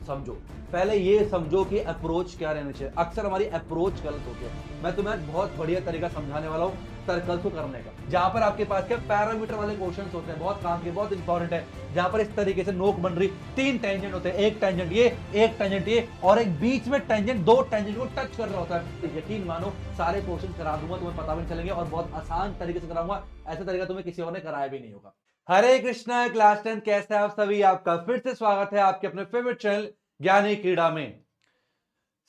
समझो, पहले ये समझो कि अप्रोच क्या रहनी चाहिए। अक्सर हमारी अप्रोच गलत होती है। मैं तुम्हें आज बहुत बढ़िया तरीका समझाने वाला हूँ सर्कल को करने का, जहां पर आपके पास क्या पैरामीटर वाले क्वेश्चंस होते हैं, बहुत काम के, बहुत इंपॉर्टेंट है, जहां पर इस तरीके से नोक बन रही, 3 टेंजेंट होते हैं, एक टेंजेंट ये, एक टेंजेंट ये, और एक बीच में टेंजेंट 2 टेंजेंट को टच कर रहा होता है। तो यकीन मानो सारे क्वेश्चन करा दूंगा, तुम्हें पता भी नहीं चलेंगे, और बहुत आसान तरीके से कराऊंगा। ऐसा तरीका तुम्हें किसी और ने कराया भी नहीं होगा। हरे कृष्णा क्लास 10 कैसे हैं आप सभी? आपका फिर से स्वागत है आपके अपने फेवरेट चैनल ज्ञानी क्रीड़ा में।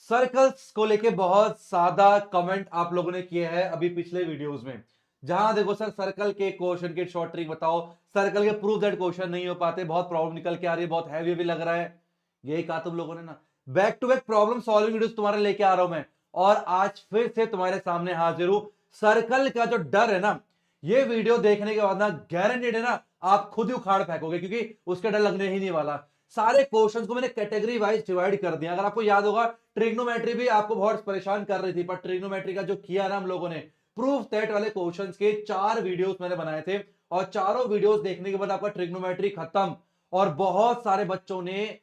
सर्कल्स को लेके बहुत ज्यादा कमेंट आप लोगों ने किए हैं अभी पिछले वीडियोस में, जहां देखो सर सर्कल के क्वेश्चन के शॉर्ट ट्रिक बताओ, सर्कल के प्रूफ दैट क्वेश्चन नहीं हो पाते, बहुत प्रॉब्लम निकल के आ रही है, बहुत हैवी भी लग रहा है। यही कहा तुम लोगों ने ना, back to back problem solving videos तुम्हारे लेके आ रहा हूं मैं, और आज फिर से तुम्हारे सामने हाजिर हूं। सर्कल का जो डर है ना, ये वीडियो देखने के बाद ना गारंटेड है ना आप खुद ही उखाड़ फेंकोगे, क्योंकि उसका डर लगने ही नहीं वाला। सारे क्वेश्चंस को मैंने कैटेगरी वाइज डिवाइड कर दिया। अगर आपको याद होगा, ट्रिग्नोमेट्री भी आपको बहुत परेशान कर रही थी, पर ट्रिग्नोमेट्री का जो किया ना हम लोगों ने, प्रूफ दैट वाले क्वेश्चंस के 4 वीडियोस मैंने बनाए थे, और चारों वीडियोस देखने के बाद आपका ट्रिग्नोमेट्री खत्म। और बहुत सारे बच्चों ने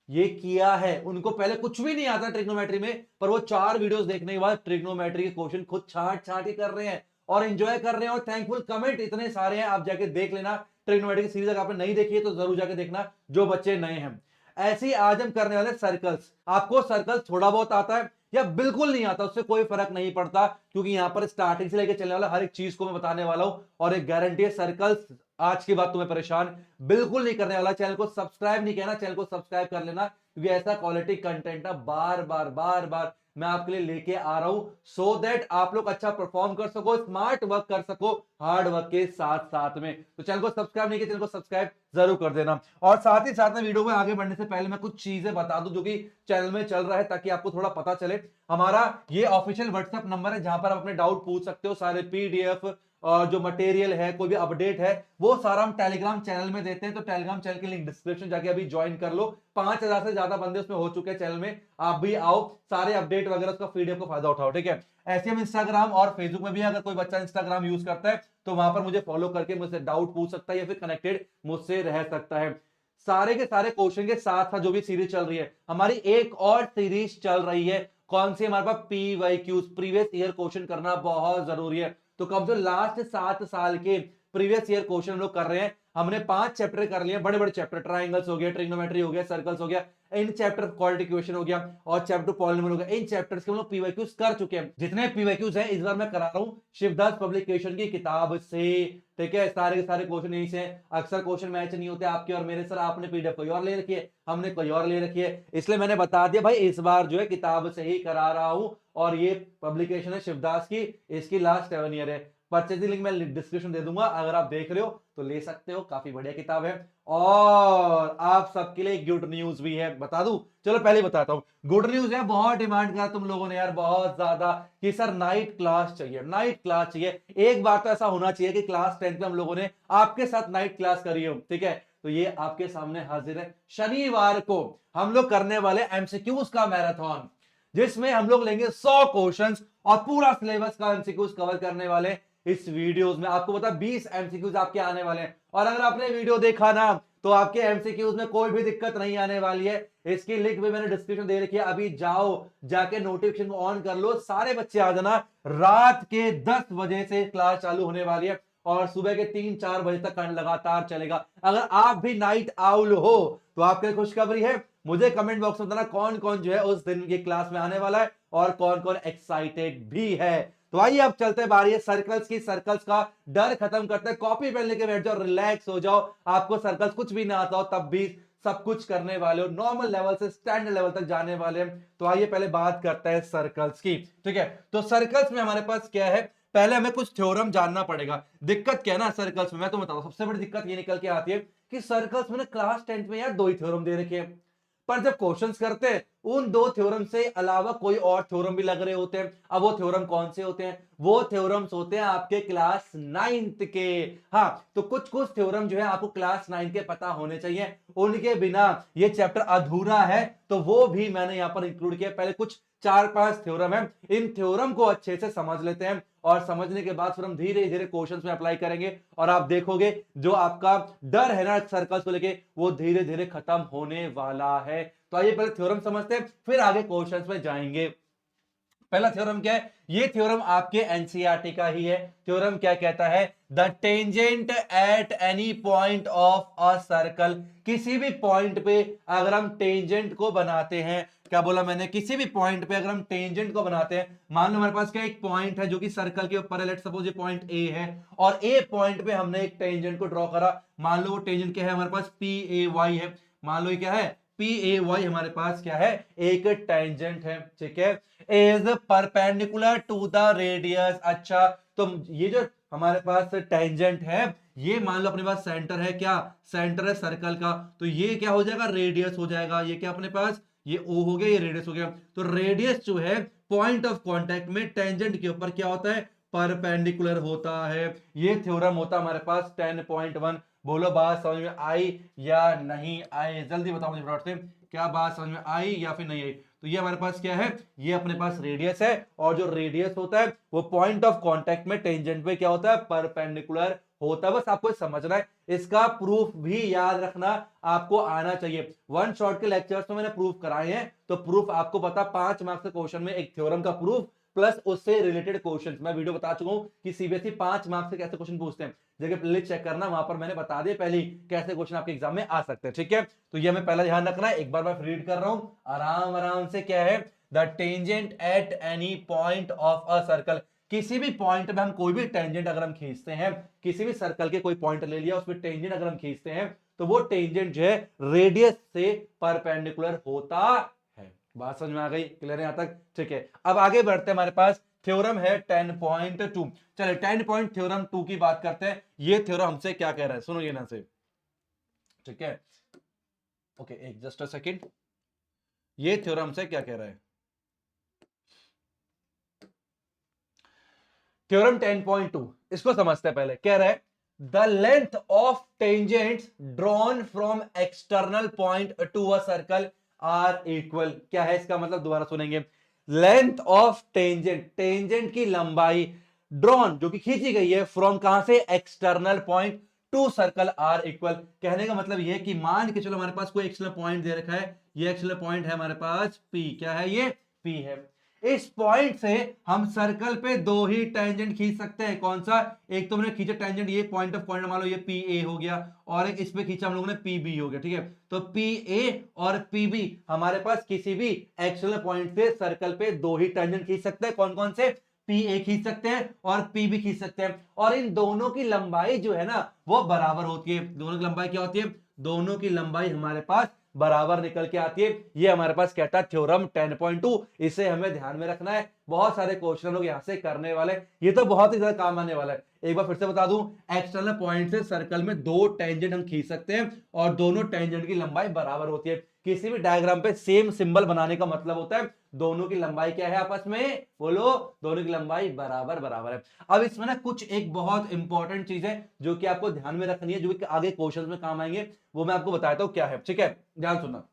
ये किया है, उनको पहले कुछ भी नहीं आता ट्रिग्नोमेट्री में, पर वो 4 वीडियोस देखने के बाद ट्रिग्नोमेट्री के क्वेश्चन खुद छांट छांट के कर रहे हैं और एंजॉय कर रहे हैं, और थैंकफुल कमेंट इतने सारे हैं। आप जाके देख लेना, ट्रिग्नोमेट्री की सीरीज अगर आपने नहीं देखी है तो जरूर जाके देखना, जो बच्चे नए हैं। ऐसे ही आज हम करने वाले सर्कल्स। आपको सर्कल थोड़ा बहुत आता है या बिल्कुल नहीं आता, उससे कोई फर्क नहीं पड़ता, क्योंकि यहां पर स्टार्टिंग से लेकर चलने वाला हर एक चीज को मैं बताने वाला हूं, और एक गारंटी है सर्कल्स आज की बात तुम्हें परेशान बिल्कुल नहीं करने वाला। चैनल को सब्सक्राइब नहीं किया ना, चैनल को सब्सक्राइब कर लेना, क्योंकि ऐसा क्वालिटी कंटेंट ना बार बार बार बार मैं आपके लिए लेके आ रहा हूं, सो दैट आप लोग अच्छा परफॉर्म कर सको, स्मार्ट वर्क कर सको हार्ड वर्क के साथ साथ में। तो चैनल को सब्सक्राइब नहीं किया, चैनल को सब्सक्राइब जरूर कर देना। और साथ ही साथ में वीडियो में आगे बढ़ने से पहले मैं कुछ चीजें बता दूं जो कि चैनल में चल रहा है, ताकि आपको थोड़ा पता चले। हमारा ये ऑफिशियल व्हाट्सएप नंबर है, जहां पर आप अपने डाउट पूछ सकते हो। सारे पीडीएफ और जो मटेरियल है, कोई भी अपडेट है, वो सारा हम टेलीग्राम चैनल में देते हैं। तो टेलीग्राम चैनल की लिंक डिस्क्रिप्शन जाके अभी ज्वाइन कर लो। 5,000 से ज्यादा बंदे उसमें हो चुके हैं चैनल में, आप भी आओ, सारे अपडेट वगैरह उसका पीडीएफ को फायदा उठाओ, ठीक है। ऐसे हम इंस्टाग्राम और फेसबुक में भी, अगर कोई बच्चा इंस्टाग्राम यूज करता है तो वहां पर मुझे फॉलो करके मुझसे डाउट पूछ सकता है, या फिर कनेक्टेड मुझसे रह सकता है। सारे के सारे क्वेश्चन के साथ साथ जो भी सीरीज चल रही है, हमारी एक और सीरीज चल रही है, कौन सी? हमारे पास पीवाईक्यूज, प्रीवियस ईयर क्वेश्चन करना बहुत जरूरी है। तो कब जो लास्ट 7 साल के प्रीवियस ईयर क्वेश्चन हम लोग कर रहे हैं, हमने 5 चैप्टर कर लिए, बड़े बड़े चैप्टर, ट्राइंगल्स हो गया, ट्रिग्नोमेट्री हो गया, सर्कल्स हो गया, इन चैप्टर क्वाड्रेटिक इक्वेशन हो गया, और चैप्टर पॉलिनोमियल हो गया। इन चैप्टर्स के हम लोग पीवाईक्यूज कर चुके हैं। जितने पीवाईक्यूज हैं इस बार मैं करा रहा हूं शिवदास पब्लिकेशन की किताब से, ठीक है। सारे के सारे क्वेश्चन यहीं से। अक्सर क्वेश्चन मैच नहीं होते आपके और मेरे, सर आपने पीडीएफ कोई और ले रखी है, हमने कोई और ले रखी है, इसलिए मैंने बता दिया भाई इस बार जो है किताब से ही करा रहा हूं। और ये पब्लिकेशन है शिवदास की, इसकी लास्ट 7 ईयर है। परचेजिंग लिंक मैं डिस्क्रिप्शन दे दूंगा, अगर आप देख रहे हो तो ले सकते हो, काफी बढ़िया किताब है। और आप सबके लिए गुड न्यूज भी है, बता दूं? चलो पहले बताता हूं। गुड न्यूज है, बहुत डिमांड करा तुम लोगों ने यार, बहुत ज्यादा, कि सर नाइट क्लास चाहिए, नाइट क्लास चाहिए। एक बार तो ऐसा होना चाहिए कि क्लास 10 में हम लोगों ने आपके साथ नाइट क्लास करी हो, ठीक है। तो ये आपके सामने हाजिर है। शनिवार को हम लोग करने वाले एमसीक्यूज का मैराथन, जिसमें हम लोग लेंगे 100 क्वेश्चंस और पूरा सिलेबस का एमसीक्यूज कवर करने वाले इस वीडियोस में। आपको पता 20 एमसीक्यूज आपके आने वाले हैं, और अगर आपने वीडियो देखा ना तो आपके एमसीक्यूज में कोई भी दिक्कत नहीं आने वाली है। इसकी लिंक भी मैंने डिस्क्रिप्शन दे रखी है, अभी जाओ जाके नोटिफिकेशन को ऑन कर लो, सारे बच्चे आ जाना। रात के 10 बजे से क्लास चालू होने वाली है, और सुबह के 3-4 बजे तक लगातार चलेगा। अगर आप भी नाइट आउल हो तो आपके लिए खुशखबरी है, मुझे कमेंट बॉक्स में बताना कौन कौन जो है उस दिन की क्लास में आने वाला है, और कौन कौन एक्साइटेड भी है। तो आइए अब चलते हैं, बारी है सर्कल्स की। सर्कल्स का डर खत्म करते हैं, कॉपी पेन लेके बैठ जाओ, रिलैक्स हो जाओ। आपको सर्कल्स कुछ भी ना आता हो तब भी सब कुछ करने वाले हो, नॉर्मल लेवल से स्टैंडर्ड लेवल तक जाने वाले हैं। तो आइए पहले बात करते हैं सर्कल्स की, ठीक है। तो सर्कल्स में हमारे पास क्या है, पहले हमें कुछ थ्योरम जानना पड़ेगा। दिक्कत क्या है ना सर्कल्स में, मैं तो बताऊं, सबसे बड़ी दिक्कत ये निकल के आती है कि सर्कल्स में क्लास 10 में यार 2 ही थ्योरम दे रखे हैं, पर जब क्वेश्चंस करते हैं उन 2 थ्योरम से अलावा कोई और थ्योरम भी लग रहे होते हैं। अब वो थ्योरम कौन से होते हैं? वो थ्योरम्स होते हैं आपके क्लास 9th के। हाँ, तो कुछ कुछ थ्योरम जो है आपको क्लास 9 के पता होने चाहिए, उनके बिना ये चैप्टर अधूरा है, तो वो भी मैंने यहां पर इंक्लूड किया। पहले कुछ 4-5 थ्योरम है। इन थ्योरम को अच्छे से समझ लेते हैं और समझने के बाद फिर हम धीरे धीरे क्वेश्चंस में अप्लाई करेंगे और आप देखोगे जो आपका डर है ना सर्कल्स को लेके वो धीरे धीरे खत्म होने वाला है। तो आइए पहले थ्योरम समझते हैं फिर आगे क्वेश्चंस में जाएंगे। पहला थ्योरम क्या है? ये थ्योरम आपके एनसीईआरटी का ही है। थ्योरम क्या कहता है? The tangent at any point of a circle, किसी भी पॉइंट पे अगर हम टेंजेंट को बनाते हैं, क्या बोला मैंने, किसी भी पॉइंट पे अगर हम टेंजेंट को बनाते हैं, मान लो हमारे पास क्या एक पॉइंट है जो कि सर्कल के ऊपर है, लेट्स सपोज ये पॉइंट ए है और ए पॉइंट पे हमने एक टेंजेंट को ड्रॉ करा। मान लो वो टेंजेंट क्या है हमारे पास, पी ए वाई है। मान लो ये क्या है, पी ए वाई हमारे पास क्या है, एक टेंजेंट है, ठीक है। Is perpendicular to the radius. अच्छा, तो ये जो हमारे पास टेंजेंट है ये मान लो अपने पास सेंटर है, क्या सेंटर है सर्कल का, तो ये क्या हो जाएगा, रेडियस हो जाएगा। ये क्या अपने पास, ये ओ हो गया, ये रेडियस हो गया। तो रेडियस जो है पॉइंट ऑफ कांटेक्ट में टेंजेंट के ऊपर क्या होता है, परपेंडिकुलर होता है। ये थ्योरम होता है हमारे पास 10.1। बोलो बात समझ में आई या नहीं आई, जल्दी बताओ मुझे फटाफट से, क्या बात समझ में आई या फिर नहीं आई। तो ये हमारे पास क्या है, ये अपने पास रेडियस है और जो रेडियस होता है वो पॉइंट ऑफ कांटेक्ट में टेंजेंट पे क्या होता है, परपेंडिकुलर होता है। बस आपको समझना है, इसका प्रूफ भी याद रखना आपको आना चाहिए। वन शॉट के लेक्चर्स में मैंने प्रूफ कराए हैं, तो प्रूफ आपको पता 5 मार्क्स के क्वेश्चन में एक थ्योरम का प्रूफ प्लस उससे रिलेटेड क्वेश्चंस, मैं वीडियो बता चुका हूं कि सीबीएसई 5 मार्क्स से कैसे क्वेश्चन पूछते हैं, जगह प्लेलिस्ट चेक करना, वहां पर मैंने बता दिया पहले कैसे क्वेश्चन आपके एग्जाम में आ सकते हैं, ठीक है। तो ये हमें पहला ध्यान रखना है। एक बार मैं रीड कर रहा हूं आराम आराम से, क्या है, the tangent at any point of a circle, किसी भी पॉइंट में हम कोई भी टेंजेंट अगर हम खींचते हैं, किसी भी सर्कल के कोई पॉइंट ले लिया उसमें टेंजेंट अगर हम खींचते हैं तो वो टेंजेंट जो है रेडियस से परपेंडिकुलर होता है। बात समझ में आ गई, क्लियर है यहां तक, ठीक है। अब आगे बढ़ते हैं, हमारे पास थ्योरम है 10.2। चलिए 10 थ्योरम 2 की बात करते हैं। ये थ्योरम हमसे क्या कह रहा है, सुनो ये ना से, ठीक है। ओके, एक जस्ट अ सेकंड, ये थ्योरम से क्या कह रहा है, थ्योरम 10.2, इसको समझते हैं पहले। कह रहा है the length of tangents drawn from external point to a circle are equal. क्या है इसका मतलब, दोबारा सुनेंगे। लेंथ ऑफ टेंजेंट, टेंजेंट की लंबाई, ड्रॉन जो कि खींची गई है, फ्रॉम कहां से, external point to circle are equal. कहने का मतलब यह है कि मान के चलो हमारे पास कोई एक्सटर्नल पॉइंट दे रखा है, ये एक्सटर्नल पॉइंट है हमारे पास पी, क्या है ये, पी है। इस पॉइंट से हम सर्कल पे दो ही टेंजेंट खींच सकते हैं। कौन सा, एक तो हमने खींचा टेंजेंट, ये पॉइंट ऑफ पॉइंट मान लो ये पी ए हो गया, और एक इस पे खींचा हम लोगों ने पी बी हो गया, ठीक है। तो पी ए और पी बी हमारे पास किसी भी एक्सटर्नल पॉइंट से सर्कल पे दो ही टेंजेंट खींच सकते हैं। कौन कौन से, पी ए खींच सकते हैं और पी बी खींच सकते हैं, और इन दोनों की लंबाई जो है ना वो बराबर होती है। दोनों की लंबाई क्या होती है, दोनों की लंबाई हमारे पास बराबर निकल के आती है। ये हमारे पास कहता है थ्योरम 10.2, इसे हमें ध्यान में रखना है। बहुत सारे क्वेश्चन लोग यहां से करने वाले, ये तो बहुत ही ज्यादा काम आने वाला है। एक बार फिर से बता दूं, एक्सटर्नल पॉइंट से सर्कल में दो टेंजेंट हम खींच सकते हैं और दोनों टेंजेंट की लंबाई बराबर होती है। किसी भी डायग्राम पे सेम सिंबल बनाने का मतलब होता है दोनों की लंबाई क्या है आपस में, बोलो, दोनों की लंबाई बराबर बराबर है। अब इसमें ना कुछ एक बहुत इंपॉर्टेंट चीज है जो कि आपको ध्यान में रखनी है, जो कि आगे क्वेश्चन में काम आएंगे, वो मैं आपको बताता हूं क्या है, ठीक है। ध्यान सुनना,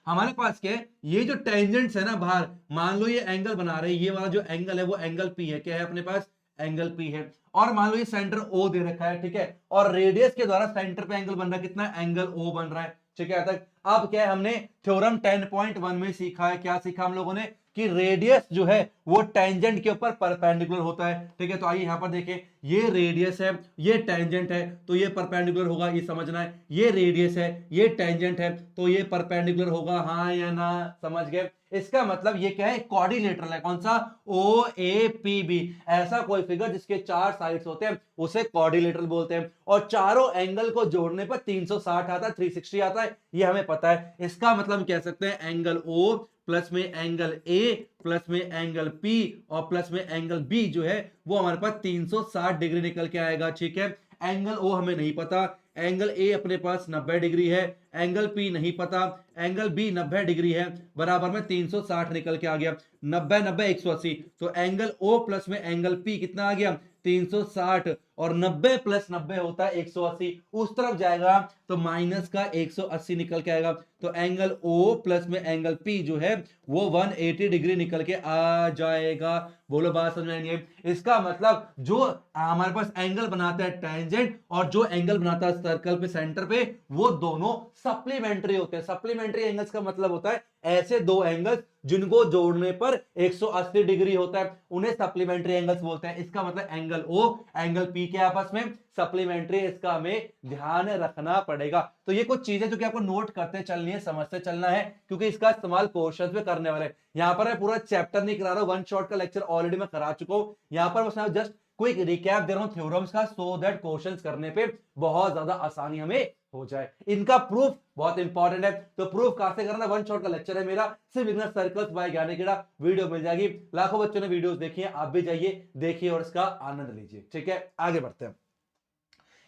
हमारे पास क्या है, ये जो टेंजेंट्स है ना बाहर, मान लो ये एंगल बना रहे हैं, ये वाला जो एंगल है वो एंगल पी है, क्या है अपने पास, एंगल पी है। और मान लो ये सेंटर ओ दे रखा है, ठीक है, और रेडियस के द्वारा सेंटर पे एंगल बन रहा है, कितना, एंगल ओ बन रहा है, ठीक है। तक अब क्या है, हमने थ्योरम 10.1 में सीखा है, क्या सीखा हम लोगों ने, कि रेडियस जो है वो टेंजेंट के ऊपर परपेंडिकुलर होता है, ठीक है। तो आइए यहां पर देखें, ये रेडियस है, ये टेंजेंट है, तो ये परपेंडिकुलर होगा, ये समझना है। ये रेडियस है, ये टेंजेंट है, तो ये परपेंडिकुलर होगा, हाँ या ना, समझ गए। इसका मतलब ये क्या है, क्वाड्रिलेटरल है, कौन सा, ओ ए पी बी। ऐसा कोई फिगर जिसके 4 साइड्स होते हैं उसे क्वाड्रिलेटरल बोलते हैं, और चारों एंगल को जोड़ने पर 360 आता है, 360 आता है, ये हमें पता है। इसका मतलब कह सकते हैं एंगल ओ प्लस में एंगल ए प्लस में एंगल पी और प्लस में एंगल बी जो है वो हमारे पास 360 डिग्री निकल के आएगा, ठीक है। एंगल ओ हमें नहीं पता, एंगल ए अपने पास 90 डिग्री है, एंगल पी नहीं पता, एंगल बी 90 डिग्री है, बराबर में 360 निकल के आ गया, 90 90 180, तो एंगल ओ प्लस में एंगल पी कितना आ गया, 360, और 90 प्लस 90 होता है 180, उस तरफ जाएगा तो माइनस का 180 निकल के आएगा, तो एंगल O प्लस में एंगल P जो है वो 180 डिग्री निकल के आ जाएगा। बोलो बात समझ में आई है? इसका मतलब जो हमारे पास एंगल बनाता है टेंजेंट और जो एंगल बनाता है सर्कल पे सेंटर पे, वो दोनों सप्लीमेंट्री होते हैं। सप्लीमेंट्री एंगल्स का मतलब होता है ऐसे दो एंगल्स जिनको जोड़ने पर 180 डिग्री होता है, उन्हें सप्लीमेंट्री एंगल्स बोलते हैं। इसका मतलब एंगल O एंगल P के आपस में सप्लीमेंट्री, इसका हमें ध्यान रखना पड़ेगा। तो ये कुछ चीजें जो कि आपको नोट करते चलनी है, समझते चलना है, क्योंकि इसका इस्तेमाल क्वेश्चंस में करने वाले हैं। यहां पर मैं पूरा चैप्टर नहीं करा रहा हूं, वन शॉट का लेक्चर ऑलरेडी मैं करा चुका हूं। यहां पर बस जस्ट क्विक रिकैप दे रहा हूं थ्योरम्स का, सो दैट क्वेश्चंस करने पे बहुत ज्यादा आसानी हमें हो जाए। इनका प्रूफ बहुत इंपॉर्टेंट है, तो प्रूफ कहां से करना, वन शॉट का लेक्चर है मेरा, सिर्फ इतना सर्कल्स बाय ज्ञानेकीड़ा, वीडियो मिल जाएगी। लाखों बच्चों ने वीडियोस देखी है, आप भी जाइए देखिए और इसका आनंद लीजिए। ठीक है, आगे बढ़ते हैं।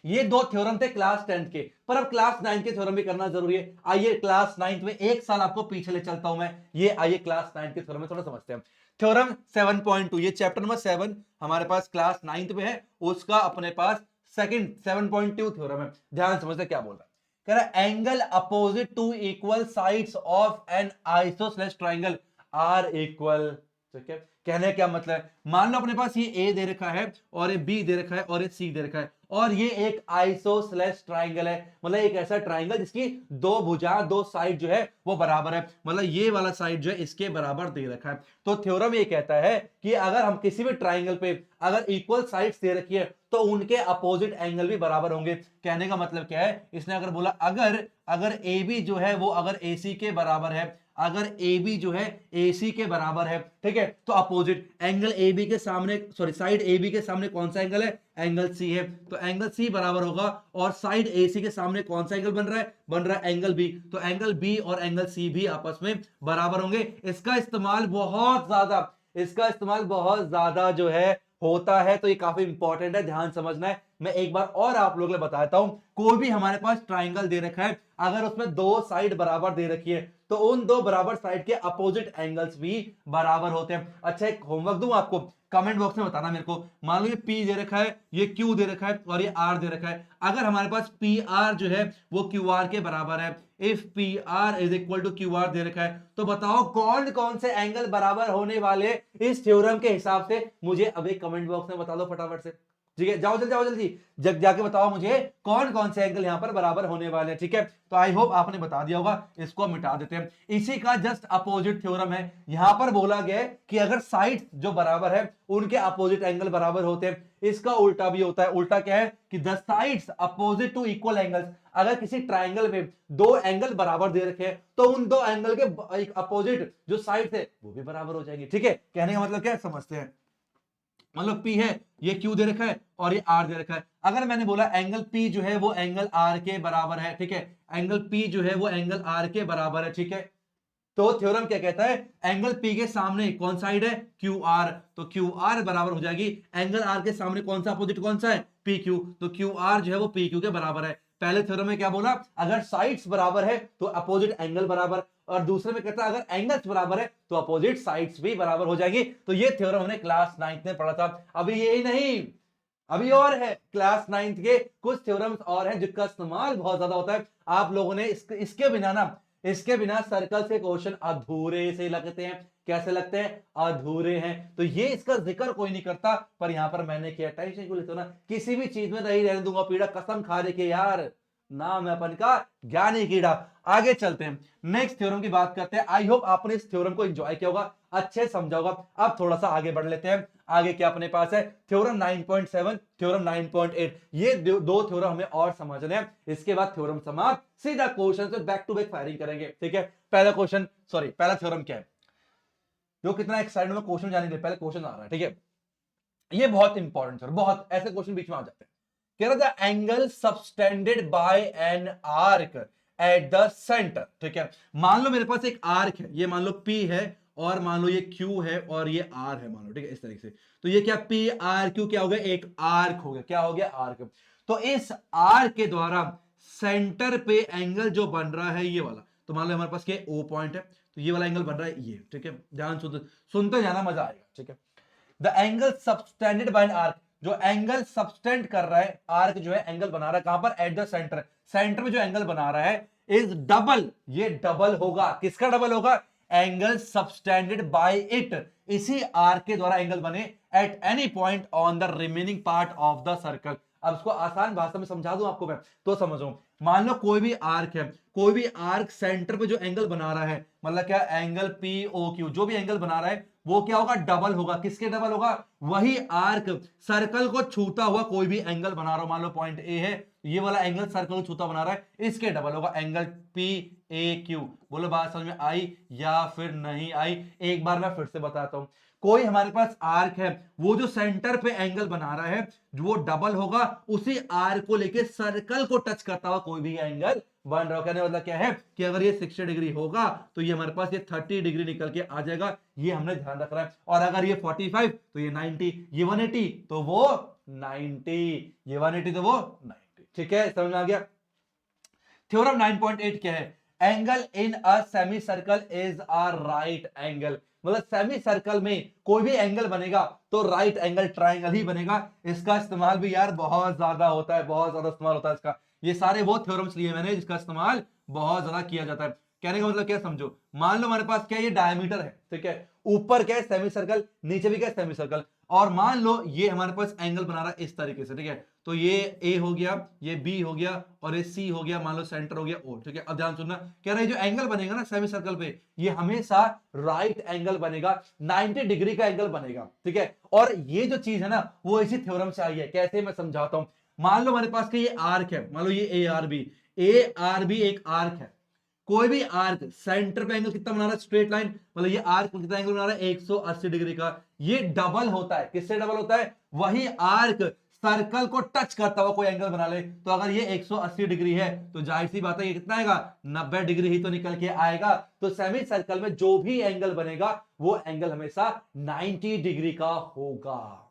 ये दो थ्योरम थे क्लास 10 के, पर अब क्लास 9 के थ्योरम भी करना जरूरी है। आइए क्लास 9 में एक साल आपको पीछे ले चलता हूं मैं। ये आइए क्लास 9 के थ्योरम में थोड़ा समझते हैं। थ्योरम 7.2, ये चैप्टर नंबर 7 हमारे पास क्लास 9 में है, उसका अपने पास सेकंड 7.2 थ्योरम है। ध्यान समझते क्या बोल रहा है। कह रहा है angle opposite to equal sides of an isosceles triangle are equal. ठीक है, कहने का क्या मतलब है, मान लो अपने पास ये ए दे रखा है और ये बी दे रखा है और ये सी दे रखा है, और ये एक आइसोसेलेस ट्रायंगल है, मतलब एक ऐसा ट्रायंगल जिसकी दो भुजा, दो साइड जो है वो बराबर है, मतलब ये वाला साइड जो है इसके बराबर दे रखा है। तो थ्योरम ये कहता है कि अगर हम किसी भी ट्रायंगल पे अगर इक्वल साइड्स दे रखी है तो उनके अपोजिट एंगल भी बराबर होंगे। कहने का मतलब क्या है, इसने अगर बोला अगर ए बी जो है वो अगर ए सी के बराबर है, अगर ए बी जो है ए सी के बराबर है, ठीक है, तो अपोजिट एंगल ए बी के सामने, सॉरी साइड ए बी के सामने कौन सा एंगल है, एंगल सी है, तो एंगल सी बराबर होगा, और साइड ए सी के सामने कौन सा एंगल बन रहा है एंगल बी, तो एंगल बी और एंगल सी भी आपस में बराबर होंगे। इसका इस्तेमाल बहुत ज्यादा जो है होता है, तो ये काफी इंपॉर्टेंट है, ध्यान समझना है। मैं एक बार और आप लोगों को बताता हूं, कोई भी हमारे पास ट्राइंगल दे रखा है, अगर उसमें दो साइड बराबर दे रखी है तो उन दो बराबर साइड के अपोजिट एंगल्स भी बराबर होते हैं। अच्छा, एक होमवर्क दूं आपको, कमेंट बॉक्स में बताना मेरे को। मान लो ये P दे रखा है, ये Q दे रखा है और ये R दे रखा है, अगर हमारे पास PR जो है वो QR के बराबर है, if PR is equal to QR दे रखा है, तो बताओ कौन कौन से एंगल बराबर होने वाले इस थ्योरम के हिसाब से, मुझे अभी कमेंट बॉक्स में बता दो फटाफट से। ठीक है, जाओ जल्दी जाके बताओ मुझे कौन कौन से एंगल यहां पर बराबर होने वाले हैं। ठीक है, तो आई होप आपने बता दिया होगा, इसको मिटा देते हैं। इसी का जस्ट अपोजिट थ्योरम है, यहां पर बोला गया है कि अगर साइड जो बराबर है उनके अपोजिट एंगल बराबर होते हैं। इसका उल्टा भी होता है। उल्टा क्या है कि the sides opposite to equal angles, अगर किसी ट्राइंगल में दो एंगल बराबर दे रखे हैं तो उन दो एंगल के अपोजिट जो साइड थे वो भी बराबर हो जाएंगे। ठीक है, कहने का मतलब क्या है समझते हैं। मतलब P है, ये Q दे रखा है और ये R दे रखा है, अगर मैंने बोला एंगल P जो है वो एंगल R के बराबर है, ठीक है, एंगल P जो है वो एंगल R के बराबर है, ठीक है, तो थ्योरम क्या कहता है, एंगल P के सामने कौन साइड है, QR, तो QR बराबर हो जाएगी एंगल R के सामने कौन सा अपोजिट कौन सा है, PQ, तो QR जो है वो PQ के बराबर है। पहले थ्योरम में क्या बोला, अगर साइड्स बराबर है तो अपोजिट एंगल बराबर, और दूसरे में कहता है अगर एंगल्स बराबर है तो अपोजिट साइड्स भी बराबर हो जाएंगी। तो ये थ्योरम हमने क्लास 9 में पढ़ा था। अभी यही नहीं, अभी और है, क्लास 9 के कुछ थ्योरम्स और हैं जिसका इस्तेमाल बहुत ज्यादा होता है। आप लोगों ने इसके बिना सर्कल से क्वेश्चन अधूरे से लगते हैं। कैसे लगते हैं, अधूरे हैं। तो ये इसका जिक्र कोई नहीं करता, पर यहां पर मैंने किया। टेंशन क्यों लेते हो ना, किसी भी चीज में नहीं रहने दूंगा पीड़ा, कसम खा रहे यार, नाम है अपन का ज्ञानी कीड़ा। आगे चलते हैं, नेक्स्ट थ्योरम की बात करते हैं। आई होप आपने इस थ्योरम को एंजॉय किया होगा, अच्छे समझा होगा। अब थोड़ा सा आगे बढ़ लेते हैं। आगे क्या अपने पास है, थ्योरम 9.7, थ्योरम 9.8, ये दो थ्योरम हमें और समझने हैं। इसके बाद थ्योरम समाप्त, सीधा क्वेश्चन से बैक टू बैक फायरिंग करेंगे। ठीक है, पहला थ्योरम क्या है, जो कितना एक्साइटेड में क्वेश्चन जाने दे, पहले क्वेश्चन आ रहा है। ठीक है, ये बहुत इंपॉर्टेंट है, बहुत ऐसे क्वेश्चन बीच में आ जाते हैं। कह रहा था angle subtended bye an arc at the centre. ठीक है, मान लो मेरे पास एक आर्क है, ये मान लो P है और मान लो ये Q है और ये R है, मान लो, ठीक है, इस तरीके से। तो ये क्या P R Q क्या हो गया, एक आर्क हो गया। क्या हो गया, आर्क। तो इस आर्क के द्वारा सेंटर पे एंगल जो बन रहा है ये वाला, तो मान लो हमारे पास क्या O पॉइंट है, तो ये वाला एंगल बन रहा है ये। ठीक है, ध्यान सुनते जाना, मजा आएगा। ठीक है, the angle subtended bye an arc, जो एंगल सबस्टेंड कर रहा है, आर्क जो है एंगल बना रहा है कहां पर, एट द सेंटर, सेंटर में जो एंगल बना रहा है इज डबल, ये डबल होगा, किसका डबल होगा, एंगल सबस्टेंडेड बाय इट, इसी आर्क के द्वारा एंगल बने at any point on the remaining part of the circle. अब इसको आसान भाषा में समझा दूं आपको मैं, तो समझो, मान लो कोई भी आर्क है, कोई भी आर्क सेंटर पे जो एंगल बना रहा है, मतलब क्या, एंगल पी ओ क्यू, जो भी एंगल बना रहा है वो क्या होगा, डबल होगा, किसके डबल होगा, वही आर्क सर्कल को छूता हुआ कोई भी एंगल बना रहा हो, मान लो पॉइंट ए है, ये वाला एंगल सर्कल को छूता बना रहा है, इसके डबल होगा, एंगल पी ए क्यू। बोलो बात समझ में आई या फिर नहीं आई, एक बार मैं फिर से बताता हूं, कोई हमारे पास आर्क है, वो जो सेंटर पे एंगल बना रहा है जो वो डबल होगा, उसी आर्क को लेके सर्कल को टच करता हुआ कोई भी एंगल बन रहा हो। कहने मतलब क्या है कि अगर ये 60 डिग्री होगा तो ये हमारे पास ये 30 डिग्री निकल के आ जाएगा, ये हमने ध्यान रखना है। और अगर ये 45 तो ये 90, ये 180 तो वो 90, ये 180 तो वो 90। ठीक है, समझ में आ गया। थ्योरम 9.8 क्या है, angle in a semi circle is a right angle, मतलब सेमी सर्कल में कोई भी एंगल बनेगा तो राइट एंगल ट्राइंगल ही बनेगा। इसका इस्तेमाल भी यार बहुत ज्यादा होता है, बहुत ज्यादा इस्तेमाल होता है इसका, ये सारे वो थ्योरम्स लिए मैंने जिसका इस्तेमाल बहुत ज्यादा किया जाता है। कहने का मतलब क्या समझो, मान लो हमारे पास क्या, ये डायमीटर है, ठीक है, ऊपर क्या है सेमी सर्कल, नीचे भी क्या है सेमी सर्कल, और मान लो ये हमारे पास एंगल बना रहा है इस तरीके से, ठीक है, तो ये ए हो गया, ये बी हो गया और ये सी हो गया, मान लो सेंटर हो गया ओ, ठीक है। अब ध्यान सुनना, कह रहा है जो एंगल बनेगा ना सेमी सर्कल पे, ये हमेशा राइट एंगल बनेगा, 90 डिग्री का एंगल बनेगा, ठीक है। और ये जो चीज है ना वो इसी थ्योरम से आई है, कैसे मैं समझाता हूं। मान लो हमारे पास का ये आर्क है, मान लो ये ए आर बी एक आर्क है, कोई भी आर्क सेंटर पे एंगल कितना बना रहा है, स्ट्रेट लाइन, मतलब ये आर्क कितना एंगल बना रहा है 180 डिग्री का, ये डबल होता है, किससे डबल होता है, वही आर्क सर्कल को टच करता हुआ कोई एंगल बना ले, तो अगर ये 180 डिग्री है तो जाहिर सी बात है ये कितना आएगा, 90 डिग्री ही तो निकल के आएगा। तो सेमी सर्कल में जो भी एंगल बनेगा वो एंगल हमेशा 90 डिग्री का होगा।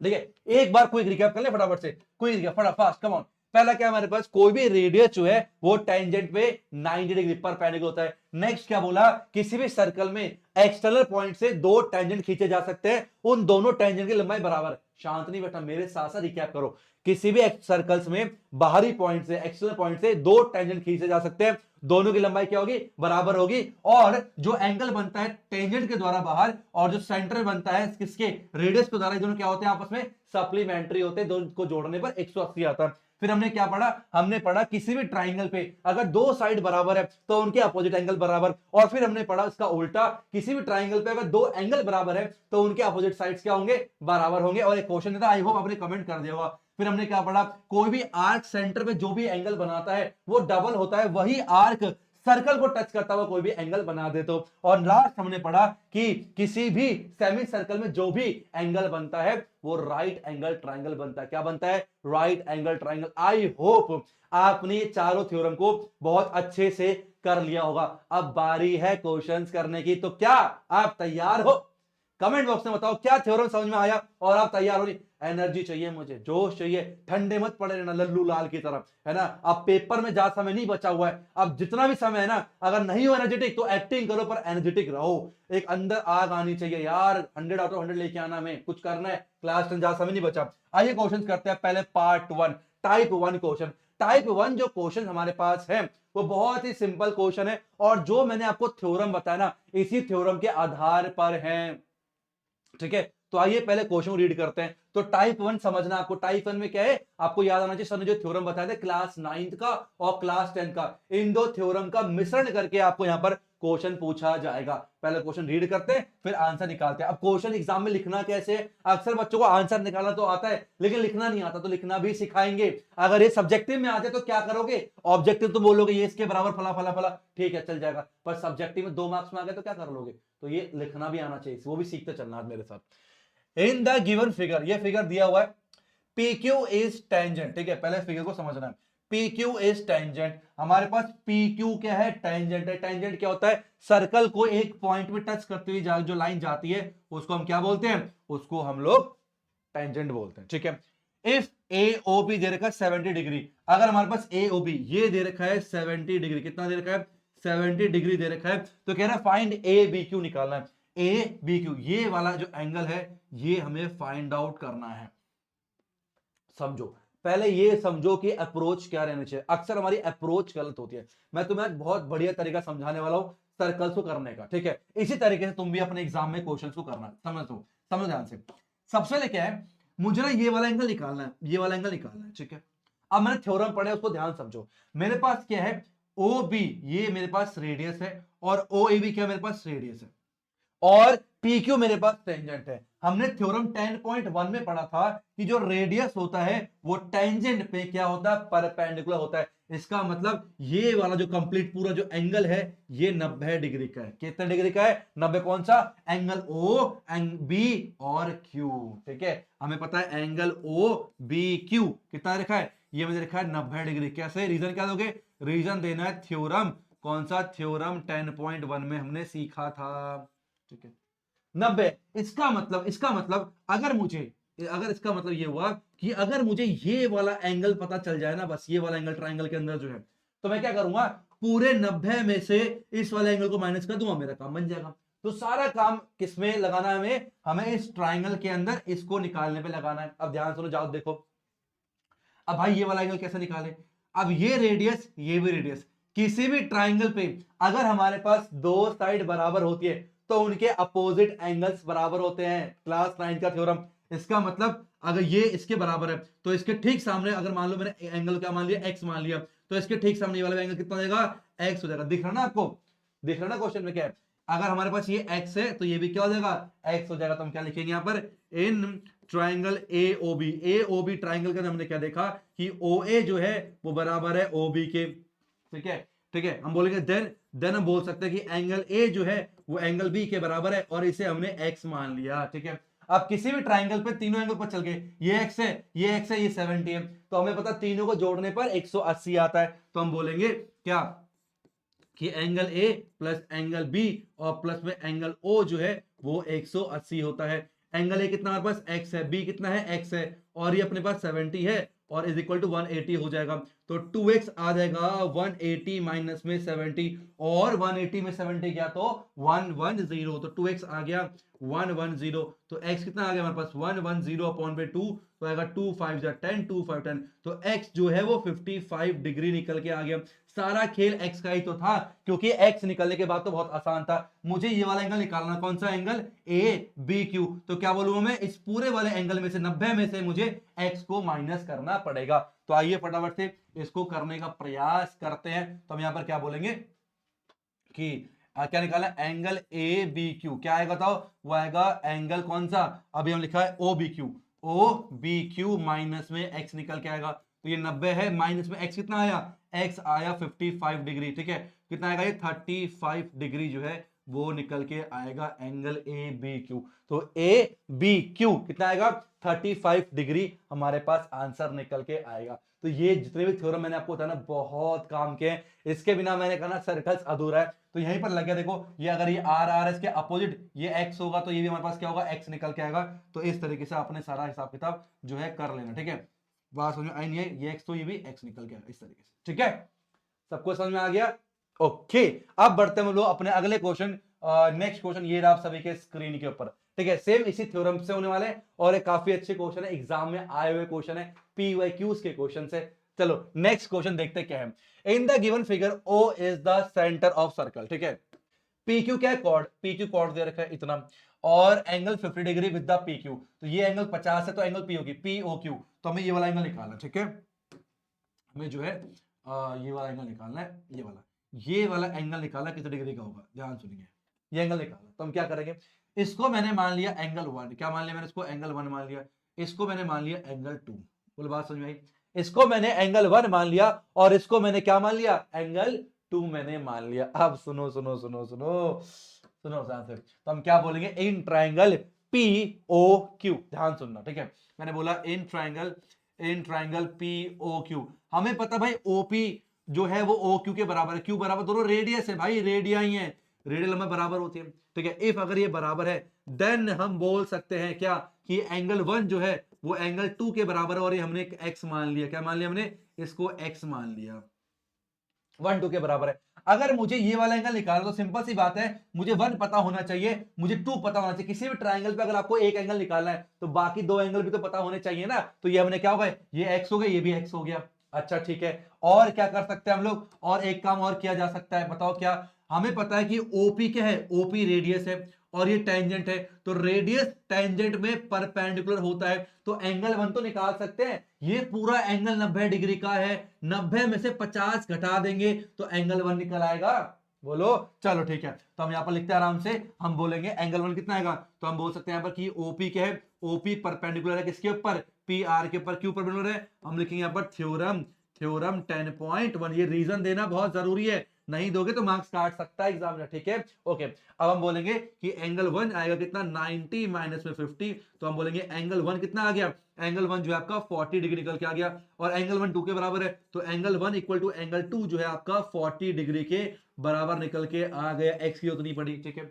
देखिए एक बार क्विक रिकैप कर ले फटाफट से, क्विक रिकैप फटाफट, कम ऑन। पहला क्या हमारे पास, कोई भी रेडियस जो है वो टेंजेंट पे 90 डिग्री परपेंडिकुलर होता है। नेक्स्ट क्या बोला, किसी भी सर्कल में एक्सटर्नल पॉइंट से दो टेंजेंट खींचे जा सकते हैं, उन दोनों टेंजेंट की लंबाई बराबर है। शांत नहीं बैठा, मेरे साथ साथ रिकैप करो। किसी भी सर्कल्स में बाहरी पॉइंट से, एक्सटर्नल पॉइंट से दो टेंजेंट खींचे जा सकते हैं, दोनों की लंबाई क्या होगी, बराबर होगी। और जो एंगल बनता है टेंजेंट के द्वारा बाहर और जो सेंटर बनता है किसके, रेडियस के द्वारा, दोनों क्या होते हैं आपस में सप्लीमेंट्री होते हैं, दोनों को जोड़ने पर 180 आता है। फिर हमने क्या पढ़ा, हमने पढ़ा किसी भी ट्राइंगल पे अगर दो साइड बराबर है तो उनके अपोजिट एंगल बराबर, और फिर हमने पढ़ा इसका उल्टा, किसी भी ट्राइंगल पे अगर दो एंगल बराबर है तो उनके अपोजिट साइड्स क्या होंगे, बराबर होंगे। और एक क्वेश्चन था, आई होप आपने कमेंट कर दिया होगा। फिर हमने क्या पढ़ा, कोई भी आर्क सेंटर पे जो भी एंगल बनाता है वो डबल होता है, वही आर्क सर्कल को टच करता हुआ कोई भी एंगल बना दे तो। और लास्ट हमने पढ़ा कि किसी भी सेमी सर्कल में जो भी एंगल बनता है वो राइट एंगल ट्राइंगल बनता है। क्या बनता है, right angle triangle. I hope आपने चारों थ्योरम को बहुत अच्छे से कर लिया होगा। अब बारी है क्वेश्चंस करने की, तो क्या आप तैयार हो, कमेंट बॉक्स में बताओ क्या थ्योरम समझ में आया और आप तैयार हो। नहीं, एनर्जी चाहिए मुझे, जोश चाहिए, ठंडे मत पड़े रहना लल्लू लाल की तरफ, है ना। अब पेपर में ज्यादा समय नहीं बचा हुआ है, अब जितना भी समय है ना, अगर नहीं हो एनर्जेटिक तो एक्टिंग करो पर एनर्जेटिक रहो। एक अंदर आग आनी चाहिए यार, 100 आउट ऑफ 100 लेके आना, में कुछ करना है, क्लास 10 ज्यादा समय नहीं बचा। आइए क्वेश्चन करते हैं। पहले पार्ट 1 टाइप 1 क्वेश्चन। टाइप 1 जो क्वेश्चन हमारे पास है वो बहुत ही सिंपल क्वेश्चन है, और जो मैंने आपको थ्योरम बताया ना इसी थ्योरम के आधार पर है, ठीक है। तो आइए पहले क्वेश्चन रीड करते हैं। तो टाइप 1 समझना, आपको टाइप 1 में क्या है आपको याद आना चाहिए, सर ने जो थ्योरम बताया था क्लास 9th का और क्लास 10th का, इन दो थ्योरम का मिश्रण करके आपको यहां पर क्वेश्चन पूछा जाएगा। पहले क्वेश्चन रीड करते हैं फिर आंसर निकालते हैं। अब क्वेश्चन एग्जाम में लिखना कैसे है, अक्सर बच्चों को आंसर निकालना तो आता है लेकिन लिखना नहीं आता, तो लिखना भी सिखाएंगे। अगर ये सब्जेक्टिव में आते तो क्या करोगे, ऑब्जेक्टिव तो बोलोगे ये इसके बराबर फला फला फला, ठीक है चल जाएगा, पर सब्जेक्टिव में 2 मार्क्स में आ गए तो क्या कर लोगे। तो ये लिखना भी आना चाहिए, वो भी सीखते चलना मेरे साथ। इन द गिवन फिगर, ये फिगर दिया हुआ है, PQ इज टेंजेंट, ठीक है। पहले फिगर को समझना है, PQ इज टेंजेंट, हमारे पास PQ क्या है, टेंजेंट है। टेंजेंट क्या होता है, सर्कल को एक पॉइंट में टच करते हुए जो लाइन जाती है उसको हम क्या बोलते हैं, उसको हम लोग टेंजेंट बोलते हैं, ठीक है। इफ AOB दे रखा है 70 डिग्री, अगर हमारे पास AOB ये दे रखा है 70 डिग्री, कितना दे रखा है 70 डिग्री दे रखा है, तो कह रहा है फाइंड ABQ निकालना है। ABQ ये वाला जो एंगल है ये हमें फाइंड आउट करना है। समझो, पहले ये समझो कि अप्रोच क्या रहनी चाहिए। अक्सर हमारी अप्रोच गलत होती है। मैं तुम्हें आज बहुत बढ़िया तरीका समझाने वाला हूं सर्कल्स को करने का, ठीक है। इसी तरीके से तुम भी अपने एग्जाम में क्वेश्चंस को करना, समझ ध्यान से। सबसे पहले क्या है, मुझे ना ये वाला एंगल निकालना है, ये वाला एंगल निकालना है, ठीक है। अब मैंने थ्योरम पढ़ा है, उसको ध्यान समझो। मेरे पास क्या है, ओ बी, ये मेरे पास रेडियस है, और ओ ए बी क्या मेरे पास रेडियस है, और पी क्यू मेरे पास टेंजेंट है। हमने थ्योरम 10.1 में पढ़ा था कि जो रेडियस होता है वो टेंजेंट पे क्या होता है, परपेंडिकुलर होता है। इसका मतलब ये वाला जो कंप्लीट पूरा जो एंगल है ये 90 डिग्री का है। कितने डिग्री का है, 90। कौन सा एंगल, ओ एंग बी और क्यू, ठीक है। हमें पता है एंगल ओ बी क्यू कितना रखा है, ये मुझे लिखा है 90 डिग्री। कैसे, रीजन क्या दोगे, रीजन देना है थ्योरम, कौन सा, थ्योरम 10.1 में हमने सीखा था, ठीक है। 90, इसका मतलब अगर इसका मतलब ये हुआ कि अगर मुझे ये वाला एंगल पता चल जाए ना, बस ये वाला एंगल ट्राइंगल के अंदर जो है, तो मैं क्या करूंगा, पूरे 90 में से इस वाले एंगल को माइनस कर दूंगा, मेरा काम बन जाएगा। तो सारा काम किसमें लगाना है, हमें इस ट्राइंगल के अंदर इसको निकालने पे लगाना है। अब ध्यान सुनो, जाओ देखो। अब भाई ये वाला एंगल कैसे निकाले, अब ये रेडियस, ये भी रेडियस, किसी भी ट्राइंगल पे अगर हमारे पास दो साइड बराबर होती है तो उनके अपोजिट एंगल्स बराबर होते हैं। क्लास 9 का थ्योरम। इसका मतलब अगर ये इसके बराबर है तो इसके ठीक सामने, अगर मान लो मैंने एंगल क्या मान लिया, एक्स मान लिया, तो इसके ठीक सामने वाला एंगल कितना हो जाएगा, एक्स हो जाएगा। दिख रहा ना आपको, दिख रहा ना क्वेश्चन में क्या है। अगर हमारे पास ये एक्स है तो ये भी क्या हो जाएगा, एक्स हो जाएगा। तो हम क्या लिखेंगे यहाँ पर, in triangle A O B triangle के अंदर हमने क्या देखा कि ओ ए जो है वो बराबर है ओ बी के, ठीक है, ठीक है। हम बोलेंगे देन हम बोल सकते हैं कि एंगल ए जो है वो एंगल बी के बराबर है, और इसे हमने एक्स मान लिया, ठीक है। अब किसी भी ट्राइंगल पे तीनों एंगल पर चल गए, ये एक्स है, ये एक्स है, ये 70 है, तो हमें पता तीनों को जोड़ने पर 180 आता है। तो हम बोलेंगे क्या कि angle A plus angle B और प्लस में एंगल ओ जो है वो 180 होता है। एंगल ए कितना हमारे पास एक्स है, बी कितना है एक्स है, और ये अपने पास 70 है, और इज इक्वल टू 180 हो जाएगा। तो 2x आ जाएगा 180 माइनस में 70, और 180 में 70 गया तो 110, तो 2x आ गया 110। तो x कितना आ गया हमारे पास 110 अपॉन पे 2, तो आएगा 2 5 10, 2 5 10, तो x जो है वो 55 डिग्री निकल के आ गया। सारा खेल x का ही तो था, क्योंकि x निकलने के बाद तो बहुत आसान था। मुझे ये वाला एंगल निकालना, कौन सा एंगल, ए बी क्यू। तो क्या बोलूंगा मैं, इस पूरे वाले एंगल में से 90 में से मुझे x को माइनस करना पड़ेगा। तो आइए फटाफट से इसको करने का प्रयास करते हैं। तो हम यहां पर क्या बोलेंगे कि क्या निकाला, एंगल ए बी क्यू क्या आएगा बताओ, वो आएगा एंगल कौन सा, अभी हम लिखा है O B Q, O B Q minus में एक्स निकल के आएगा। तो ये 90 है, माइनस में एक्स कितना आया, एक्स आया 55 डिग्री, ठीक है। कितना आएगा, ये 35 डिग्री जो है वो निकल के आएगा एंगल ए बी क्यू। तो ए बी क्यू कितना आएगा, 35 डिग्री हमारे पास आंसर निकल के आएगा। तो ये जितने भी थ्योरम मैंने आपको बताया ना, बहुत काम के हैं। इसके बिना मैंने कहा ना सर्कल्स अधूरा है। तो यहीं पर लग गया, देखो ये अगर ये आर आर इसके अपोजिट ये एक्स होगा, तो ये भी हमारे पास क्या होगा, एक्स निकल के आएगा। तो इस तरीके से आपने सारा हिसाब किताब जो है कर लेना, ठीक है। बात समझ में आई नहीं है, ये एक्स तो ये भी एक्स निकल के आएगा इस तरीके से, ठीक है। सबको समझ में आ गया, ओके। अब बढ़ते हैं हम लोग अपने अगले क्वेश्चन। नेक्स्ट क्वेश्चन ये रहा आप सभी के स्क्रीन के ऊपर, ठीक है। सेम इसी थ्योरम से होने वाले हैं, और एक काफी अच्छे क्वेश्चन है, एग्जाम में आए हुए क्वेश्चन है, पीवाईक्यूज के क्वेश्चन से। चलो नेक्स्ट क्वेश्चन देखते क्या है। In the given figure O is the centre of circle, ठीक है। पी क्यू क्या है, कॉर्ड, पी क्यू कॉर्ड दे रखा है इतना, और angle 50 degree with the P Q. तो ये एंगल 50 है, तो एंगल पी होगी पी ओ क्यू। तो हमें ये वाला एंगल निकालना, ठीक है। हमें जो है ये वाला एंगल निकालना है, ये वाला एंगल निकालना कितने डिग्री का होगा, ध्यान सुनिए। ये एंगल निकालना, तो हम क्या करेंगे, इसको मैंने मान लिया एंगल 1, क्या मान लिया मैंने, इसको एंगल 1 मान लिया, इसको मैंने मान लिया एंगल 2। बोलो बात समझ में आई। इसको मैंने एंगल 1 मान लिया, और इसको मैंने क्या मान लिया, एंगल 2 मैंने मान लिया। अब सुनो सुनो सुनो सुनो सुनो ध्यान से। तो हम क्या बोलेंगे, in triangle P O Q, ध्यान सुनना, ठीक है। मैंने बोला in triangle P O Q, हमें पता भाई ओपी जो है वो ओ क्यू के बराबर है। क्यू बराबर, दोनों रेडियस है भाई, रेडिया ही है, रेडियल लंबाई बराबर होती है, ठीक है। इफ अगर ये बराबर है, देन हम बोल सकते हैं क्या कि एंगल 1 जो है वो एंगल 2 के बराबर है, और ये हमने एक एक्स मान लिया, क्या मान लिया हमने, इसको एक्स मान लिया, 1 2 के बराबर है। अगर मुझे ये वाला एंगल निकालना तो सिंपल सी बात है, मुझे 1 पता होना चाहिए, मुझे 2 पता होना चाहिए। किसी भी ट्राइंगल पे अगर आपको एक एंगल निकालना है तो बाकी 2 एंगल भी तो पता होने चाहिए ना। तो ये हमने क्या होगा, ये एक्स हो गया, ये भी एक्स हो गया। अच्छा ठीक है, और क्या कर सकते हैं हम लोग, और एक काम और किया जा सकता है, बताओ क्या। हमें पता है कि ओपी क्या है, ओपी रेडियस है और ये टेंजेंट है, तो रेडियस टेंजेंट में परपेंडिकुलर होता है, तो एंगल 1 तो निकाल सकते हैं। ये पूरा एंगल 90 डिग्री का है, 90 में से 50 घटा देंगे तो एंगल 1 निकल आएगा। बोलो, चलो ठीक है, तो हम यहां पर लिखते हैं आराम से, हम बोलेंगे एंगल 1 कितना आएगा, तो हम बोल सकते हैं यहां पर कि ओपी क्या है, ओपी परपेंडिकुलर है किसके ऊपर, पी आर के ऊपर। क्यों परपेंडिकुलर है, हम लिखेंगे यहां पर थ्योरम, थ्योरम 10.1। ये रीजन देना बहुत जरूरी है, नहीं दोगे तो मार्क्स काट सकता है एग्जाम में, ठीक है। ओके, अब हम बोलेंगे कि एंगल 1 आएगा कितना, 90 माइनस में 50, तो हम बोलेंगे एंगल 1 कितना आ गया, एंगल 1 जो है आपका 40 डिग्री निकल के आ गया, और एंगल 1 2 के बराबर है, तो एंगल 1 इक्वल टू एंगल 2 जो है आपका 40 डिग्री के बराबर निकल के आ गया। एक्स की उतनी पड़ी, ठीक है,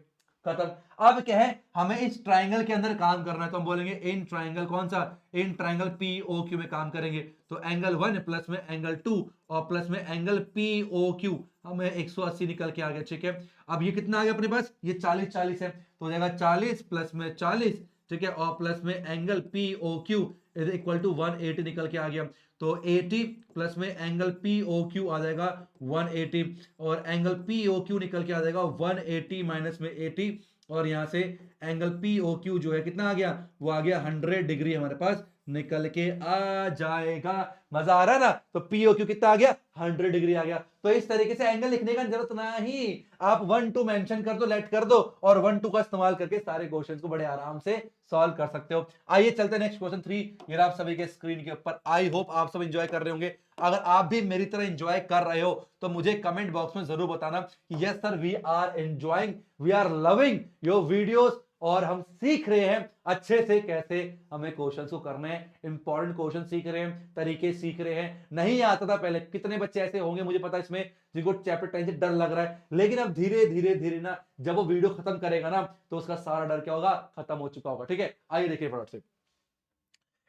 खत्म। अब क्या है, हमें इस ट्राइंगल के अंदर काम करना है, तो हम बोलेंगे इन ट्राइंगल, कौन सा, in triangle P O Q में काम करेंगे। तो एंगल 1 प्लस में एंगल 2 और प्लस में एंगल पी ओ क्यू, हमें 180 निकल के आ गया, ठीक है। अब ये कितना आ गया अपने पास, ये 40 40 है, तो हो जाएगा 40 प्लस में 40, ठीक है, और प्लस में angle P O Q is equal to 180 निकल के आ गया। तो 80 प्लस में एंगल पी ओ क्यू आ जाएगा 180, और एंगल पी ओ क्यू निकल के आ जाएगा 180 माइनस में 80, और यहां से एंगल पी ओ क्यू जो है कितना आ गया, वो आ गया 100 डिग्री हमारे पास निकल के आ जाएगा। मजा आ रहा है ना, तो पीओ क्यू कितना आ गया, 100 डिग्री आ गया। तो इस तरीके से एंगल लिखने का जरूरत नहीं, आप 1 2 मेंशन कर दो, लेट कर दो, और 1 2 का इस्तेमाल करके सारे क्वेश्चंस को बड़े आराम से सॉल्व कर सकते हो। आइए चलते हैं नेक्स्ट क्वेश्चन 3, ये आप सभी के स्क्रीन के ऊपर। आई होप आप सब एंजॉय कर रहे होंगे। अगर आप भी मेरी तरह एंजॉय कर रहे हो तो मुझे कमेंट बॉक्स में जरूर बताना कि yes sir, we are enjoying, we are loving your videos, और हम सीख रहे हैं अच्छे से कैसे हमें क्वेश्चंस को करना है, इंपॉर्टेंट क्वेश्चन सीख रहे हैं, तरीके सीख रहे हैं। नहीं आता था पहले, कितने बच्चे ऐसे होंगे मुझे पता इसमें जिनको चैप्टर 10 से डर लग रहा है, लेकिन अब धीरे धीरे धीरे ना, जब वो वीडियो खत्म करेगा ना तो उसका सारा डर क्या होगा, खत्म हो चुका होगा, ठीक है। आइए देखिए फटाफट से।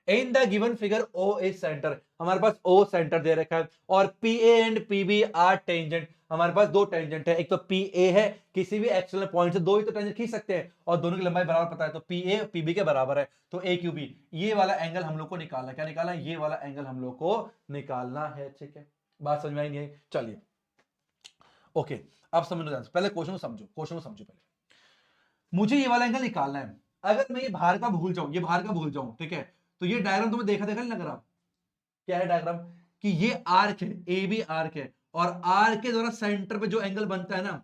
In the given figure O is centre, हमारे पास ओ सेंटर दे रखा है, और P A and P B are tangent, हमारे पास दो टेंजेंट है, एक तो पी ए है, किसी भी एक्सटर्नल पॉइंट से दो ही तो टेंजेंट खींच सकते हैं, और दोनों की लंबाई बराबर पता है, तो पी ए पी बी के बराबर है, तो ए क्यू बी, ये वाला एंगल हम लोग को निकालना है। क्या निकालना है, ये वाला एंगल हम लोग को निकालना है, ठीक है। बात समझ में आई नहीं आई, चलिए ओके। अब समझ लो, पहले क्वेश्चन को समझो, क्वेश्चन को समझो पहले। मुझे ये वाला एंगल निकालना है, अगर मैं ये बाहर का भूल जाऊं, ये बाहर का भूल जाऊं, ठीक है, तो ये डायग्राम तुम्हें देखा देखा नहीं लग रहा, क्या है डायग्राम, कि ये आर्क है, ए बी आर्क है, और आर्क के द्वारा सेंटर पे जो एंगल बनता है ना,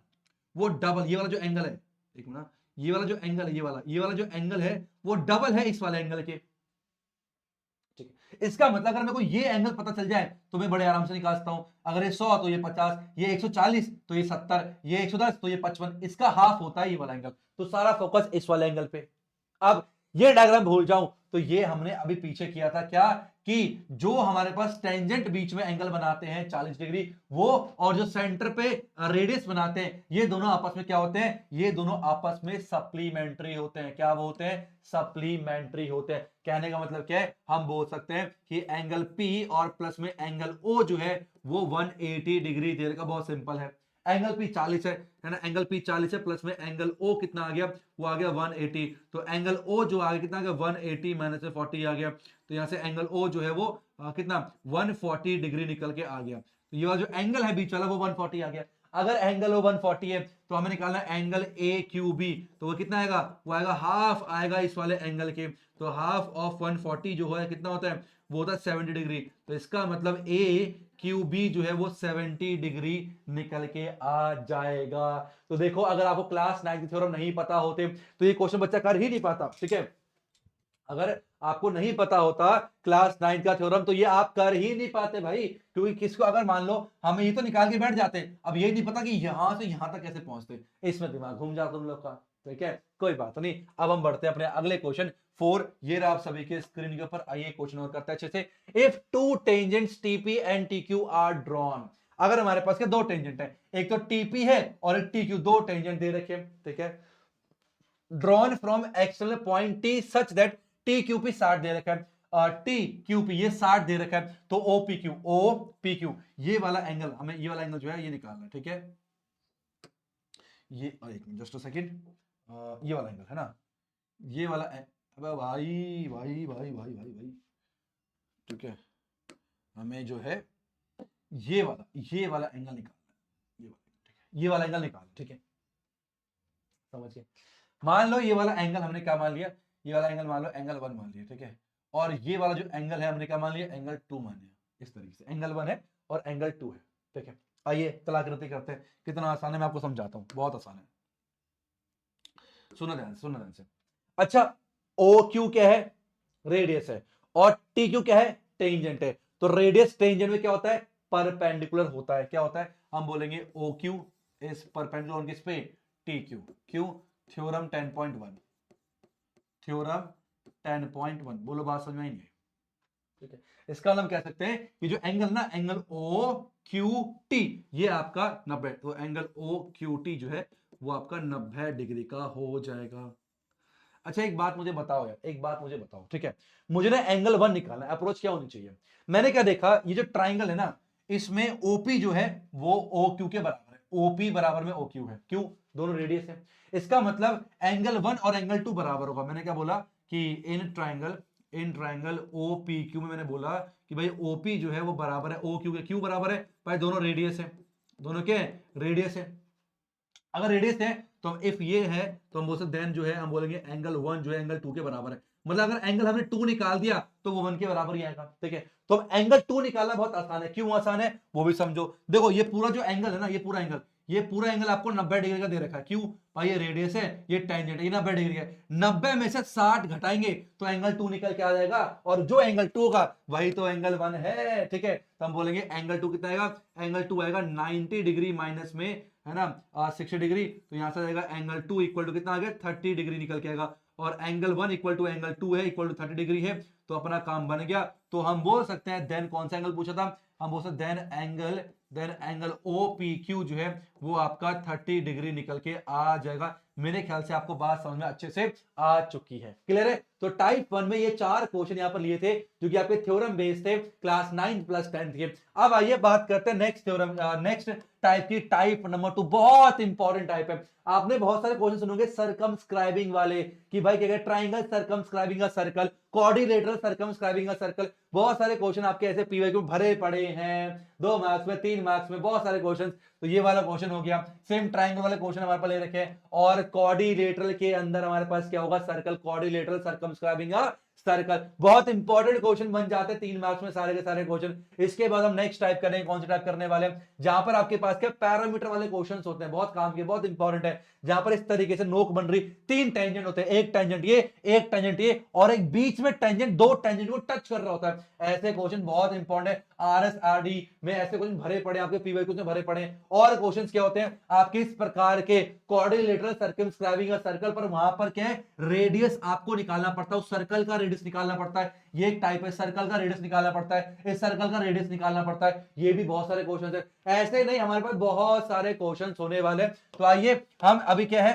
वो डबल, ये वाला जो एंगल है, एक मिनट, ये वाला जो एंगल है, ये वाला जो एंगल है वो डबल है इस वाले एंगल के, ठीक है। इसका मतलब अगर मेरे को ये एंगल पता चल जाए तो मैं बड़े आराम से निकाल सकता हूं, अगर ये 100 तो ये 50, ये 140 तो ये 70, ये 110 तो ये 55, इसका हाफ होता है ये वाला एंगल, तो सारा फोकस इस वाले एंगल पे। अब ये डायग्राम भूल जाऊं तो ये हमने अभी पीछे किया था क्या, कि जो हमारे पास टेंजेंट बीच में एंगल बनाते हैं 40 डिग्री, वो और जो सेंटर पे रेडियस बनाते हैं, ये दोनों आपस में क्या होते हैं, ये दोनों आपस में सप्लीमेंट्री होते हैं। क्या होते हैं, सप्लीमेंट्री होते हैं। कहने का मतलब क्या है, हम बोल सकते हैं कि एंगल P और प्लस में एंगल O जो है वो 180 डिग्री दे रखा, बहुत सिंपल है। एंगल P 40 है ना, एंगल P 40 है, प्लस में एंगल O कितना आ गया, वो आ गया 180, तो एंगल O जो आ गया कितना आ गया, 180 माइनस में 40 आ गया, तो यहां से एंगल O जो है वो कितना 140 डिग्री निकल के आ गया, तो ये वाला जो एंगल है बीच वाला वो 140 आ गया। अगर एंगल O 140 है तो हमें निकालना है एंगल AQB, तो वो कितना आएगा, वो आएगा हाफ आएगा इस वाले एंगल के, तो हाफ ऑफ 140 जो है कितना होता है, वो होता है 70 डिग्री, तो इसका मतलब AQB जो है वो 70 डिग्री निकल के आ जाएगा। तो देखो, अगर आपको क्लास 9 के थ्योरम नहीं पता होते तो ये क्वेश्चन बच्चा कर ही नहीं पाता, ठीक है। अगर आपको नहीं पता होता क्लास 9 का थ्योरम तो ये आप कर ही नहीं पाते भाई, क्योंकि किसको, अगर मान लो हमें ये तो निकाल के बैठ जाते, अब ये नहीं पता कि यहां से यहां तक कैसे पहुंचते, इसमें दिमाग घूम जाता तुम लोग का, ठीक है। कोई बात नहीं, अब हम बढ़ते हैं अपने अगले क्वेश्चन 4, ये रहा आप सभी के स्क्रीन के ऊपर। आइए क्वेश्चन और करते हैं अच्छे से। If two tangents TP and TQ are drawn, अगर हमारे पास के दो टेंजेंट है, एक तो टीपी है और एक टीक्यू, दो टेंजेंट दे रखे, ठीक है, drawn from external point T such that T Q P 60 दे रखा है, टी क्यू पी ये 60 दे रखा है, तो ओ पी क्यू ये वाला एंगल, हमें ये वाला एंगल जो है ये निकालना है, ठीक है। ये एक मिनट जस्ट अ सेकंड, ये वाला एंगल है ना, ये वाला अबे भाई भाई भाई भाई भाई भाई, ठीक है, हमें जो है ये वाला एंगल निकालना है, ये वाला, ठीक है, ये वाला एंगल निकालना, ठीक है, समझिए। मान लो ये वाला एंगल हमने क्या मान लिया, ये वाला एंगल मान लो एंगल 1 मान लिया, ठीक है, और ये वाला जो एंगल है हमने क्या मान लिया, एंगल 2 मान लिया। इस तरीके से एंगल 1 है और एंगल 2 है, ठीक है। आइए कलाकृति करते हैं, कितना आसान है मैं आपको समझाता हूं, बहुत आसान है, सुनो ध्यान से। अच्छा, ओ क्यू क्या है, रेडियस है, और टी क्यू क्या है, टेंजेंट है। तो रेडियस टेंजेंट में क्या होता है, परपेंडिकुलर होता है। क्या होता है, हम बोलेंगे O Q is perpendicular on किस पे, T Q. Q, theorem 10.1, theorem 10.1, बोलो बात समझ में आई नहीं, ठीक है। इसका हम कह सकते हैं कि जो एंगल ना, एंगल ओ क्यू टी, ये आपका 90, तो एंगल ओ क्यू टी जो है वो आपका 90 डिग्री का हो जाएगा। अच्छा एक बात मुझे बताओ यार, एक बात मुझे बताओ, ठीक है, मुझे ना एंगल 1 निकालना है, अप्रोच क्या होनी चाहिए। मैंने क्या देखा, ये जो ट्राइंगल है ना, इसमें ओपी जो है वो ओ क्यू के बराबर है, ओपी बराबर में ओ क्यू है, क्यों, दोनों रेडियस है। इसका मतलब एंगल 1 और एंगल 2 बराबर होगा। मैंने क्या बोला कि in triangle O P Q में मैंने बोला कि भाई ओपी जो है वो बराबर है ओ क्यू के, क्यों बराबर है भाई, दोनों रेडियस है, दोनों क्या है, रेडियस है। अगर रेडियस है तो इफ ये है तो हम बोल सकते देन जो है हम बोलेंगे एंगल 1 जो है एंगल 2 के बराबर है। मतलब अगर एंगल हमने 2 निकाल दिया तो वो 1 के बराबर ही आएगा, ठीक है। तो अब एंगल 2 निकालना बहुत आसान है, क्यों आसान है वो भी समझो। देखो ये पूरा जो एंगल है ना, ये पूरा एंगल आपको 90 डिग्री का दे रखा है, क्यों भाई, ये रेडियस है, ये टेंजेंट है, ये 90 डिग्री है। 90 में से 60 घटाएंगे तो एंगल 2 निकल के आ जाएगा, और जो एंगल 2 का वही तो एंगल 1 है, ठीक है। तो हम बोलेंगे एंगल 2 कितना आएगा, एंगल 2 आएगा 90 डिग्री माइनस में, है ना, 60 डिग्री, तो यहां से आएगा एंगल 2 इक्वल टू कितना आ गया, 30 डिग्री निकल के आएगा। और एंगल 1 इक्वल टू एंगल 2 है, इक्वल टू 30 डिग्री है, तो अपना काम बन गया। तो हम बोल सकते हैं देन, कौन सा एंगल पूछा था, हम बोल सकते हैं then angle O P Q जो है वो आपका 30 डिग्री निकल के आ जाएगा। मेरे ख्याल से आपको बात समझ में अच्छे से आ चुकी है, क्लियर है। तो टाइप 1 में ये 4 क्वेश्चन यहां पर लिए थे जो कि आपके थ्योरम बेस्ड थे, क्लास 9 प्लस 10 के। अब आइए बात करते हैं नेक्स्ट थ्योरम, नेक्स्ट टाइप की, टाइप नंबर 2, बहुत इंपॉर्टेंट टाइप है। आपने बहुत सारे क्वेश्चन सुनोगे सरकमस्क्राइबिंग वाले, कि भाई क्या triangle circumscribing a circle, quadrilateral circumscribing a circle. बहुत सारे क्वेश्चन आपके ऐसे पीवाईक्यू भरे पड़े हैं, 2 मार्क्स में, 3 मार्क्स में, बहुत सारे क्वेश्चन। तो ये वाला क्वेश्चन हो गया। सेम ट्राइंगल वाले क्वेश्चन हमारे पास ले रखे हैं, और क्वाड्रिलेटरल के अंदर हमारे पास क्या होगा, circle, quadrilateral circumscribing a circle. बहुत इंपॉर्टेंट क्वेश्चन बन जाते हैं 3 मार्क्स में सारे के सारे क्वेश्चन। इसके बाद हम नेक्स्ट टाइप करेंगे, कौन सा टाइप करने वाले हैं, जहां पर आपके पास क्या पैरामीटर वाले क्वेश्चन होते हैं, बहुत काम के, बहुत इंपॉर्टेंट है, जहां पर इस तरीके से नोक बन रही, 3 टेंजेंट होते हैं, एक टेंजेंट ये, एक टेंजेंट ये, और एक बीच में टेंजेंट 2 टेंजेंट को टच कर रहा होता है। ऐसे क्वेश्चन बहुत इंपॉर्टेंट है, आरएसआरडी में ऐसे क्वेश्चन भरे पड़े, आपके पीवाईक्यू में भरे पड़े। और क्वेश्चंस क्या होते हैं आपके इस प्रकार के, क्वाड्रिलेटरल सर्कमस्क्राइबिंग अ सर्कल पर वहां पर क्या है, रेडियस आपको निकालना पड़ता है, उस सर्कल का रेडियस निकालना पड़ता है। ये एक टाइप है, सर्कल का रेडियस निकालना पड़ता है, इस सर्कल का रेडियस निकालना पड़ता है। ये भी बहुत सारे क्वेश्चन है, ऐसे नहीं हमारे पास बहुत सारे क्वेश्चन होने वाले। तो आइए हम अभी क्या है,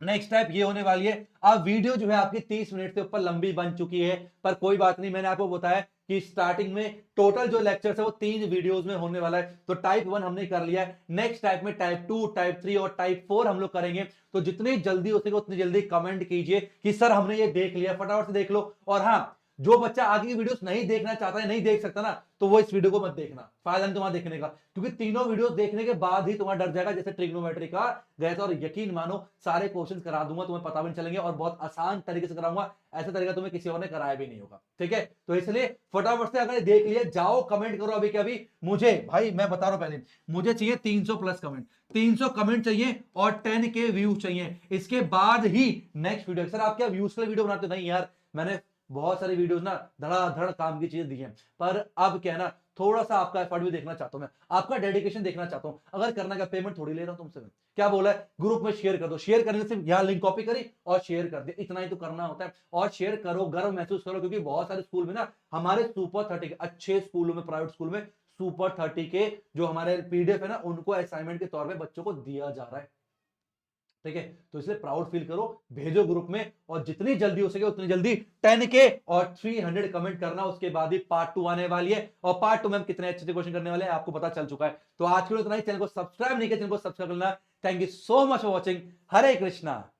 नेक्स्ट टाइप ये होने वाली है। अब वीडियो जो है आपकी 30 मिनट से ऊपर लंबी बन चुकी है, पर कोई बात नहीं, मैंने आपको बताया कि स्टार्टिंग में टोटल जो लेक्चर्स है वो 3 वीडियोस में होने वाला है। तो टाइप 1 हमने कर लिया है, नेक्स्ट टाइप में टाइप 2, टाइप 3 और टाइप 4 हम लोग करेंगे। तो जितनी जल्दी हो सके उतनी जल्दी कमेंट कीजिए कि सर हमने ये देख लिया, फटाफट से देख लो। और हाँ, जो बच्चा आगे की वीडियोस नहीं देखना चाहता है, नहीं देख सकता ना, तो वो इस वीडियो को मत देखना, फायदा नहीं तुम्हारा देखने का, क्योंकि तीनों वीडियोस देखने के बाद ही तुम्हारा डर जाएगा जैसे ट्रिग्नोमेट्री का गया था। और यकीन मानो सारे क्वेश्चंस करा दूंगा, तुम्हें पता भी नहीं चलेंगे, और बहुत आसान तरीके से कराऊंगा, ऐसा तरीका तुम्हें किसी और ने कराया भी नहीं होगा, ठीक है। तो इसलिए फटाफट से अगर देख लिया, जाओ कमेंट करो अभी के अभी। मुझे भाई मैं बता रहा हूं, पहले मुझे चाहिए 300 प्लस कमेंट, 300 कमेंट चाहिए और 10 के व्यू चाहिए। इसके बाद ही नेक्स्ट वीडियो। सर आप क्या व्यूज के लिए वीडियो बनाते हो? नहीं यार, मैंने बहुत सारी वीडियोस ना धड़ाधड़ काम की चीजें दी हैं, पर अब क्या है ना, थोड़ा सा आपका एफर्ट भी देखना चाहता हूं मैं, आपका डेडिकेशन देखना चाहता हूं। अगर करना क्या, पेमेंट थोड़ी ले रहा हूं तुमसे मैं। क्या बोला है, ग्रुप में शेयर कर दो, शेयर करने से यहां लिंक कॉपी करी और शेयर कर दिया, इतना ही तो करना होता है। और शेयर करो, गर्व महसूस करो, क्योंकि बहुत सारे स्कूल में ना, हमारे सुपर 30 के अच्छे स्कूलों में, प्राइवेट स्कूल में सुपर 30 के जो हमारे पीडीएफ है ना, उनको असाइनमेंट के तौर पे बच्चों को दिया जा रहा है, ठीक है। तो इसलिए प्राउड फील करो, भेजो ग्रुप में, और जितनी जल्दी हो सके उतनी जल्दी 10 के और 300 कमेंट करना। उसके बाद ही पार्ट 2 आने वाली है, और पार्ट 2 में हम कितने अच्छे क्वेश्चन करने वाले हैं आपको पता चल चुका है। तो आज के लिए इतना ही। चैनल को सब्सक्राइब नहीं किया, चैनल को सब्सक्राइब करना, thank you so much for watching. Hare Krishna.